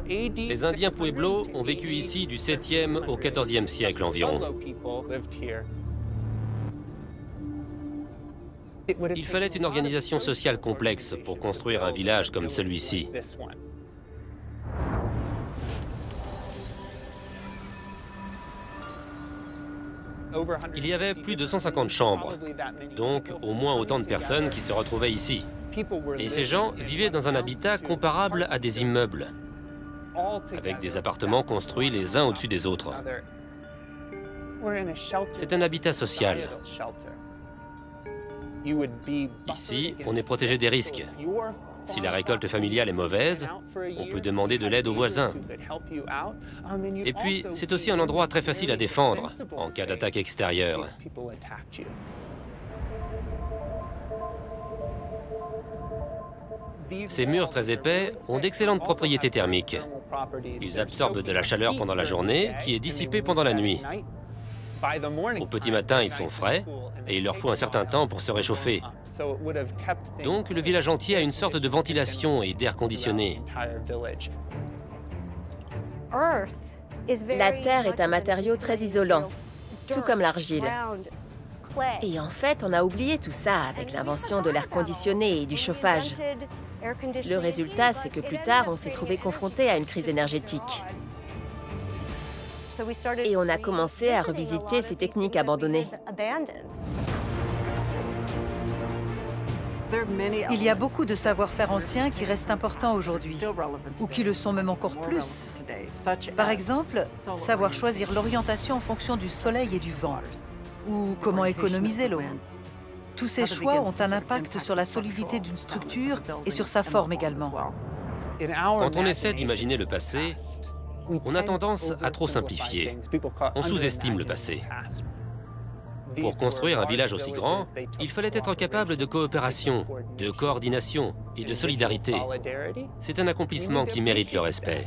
Les Indiens Pueblo ont vécu ici du 7e au 14e siècle environ. Il fallait une organisation sociale complexe pour construire un village comme celui-ci. Il y avait plus de 150 chambres, donc au moins autant de personnes qui se retrouvaient ici. Et ces gens vivaient dans un habitat comparable à des immeubles, avec des appartements construits les uns au-dessus des autres. C'est un habitat social. Ici, on est protégé des risques. Si la récolte familiale est mauvaise, on peut demander de l'aide aux voisins. Et puis, c'est aussi un endroit très facile à défendre en cas d'attaque extérieure. Ces murs très épais ont d'excellentes propriétés thermiques. Ils absorbent de la chaleur pendant la journée qui est dissipée pendant la nuit. Au petit matin, ils sont frais et il leur faut un certain temps pour se réchauffer. Donc, le village entier a une sorte de ventilation et d'air conditionné. La terre est un matériau très isolant, tout comme l'argile. Et en fait, on a oublié tout ça avec l'invention de l'air conditionné et du chauffage. Le résultat, c'est que plus tard, on s'est trouvé confronté à une crise énergétique. Et on a commencé à revisiter ces techniques abandonnées. Il y a beaucoup de savoir-faire anciens qui restent importants aujourd'hui, ou qui le sont même encore plus. Par exemple, savoir choisir l'orientation en fonction du soleil et du vent, ou comment économiser l'eau. Tous ces choix ont un impact sur la solidité d'une structure et sur sa forme également. Quand on essaie d'imaginer le passé, on a tendance à trop simplifier. On sous-estime le passé. Pour construire un village aussi grand, il fallait être capable de coopération, de coordination et de solidarité. C'est un accomplissement qui mérite le respect.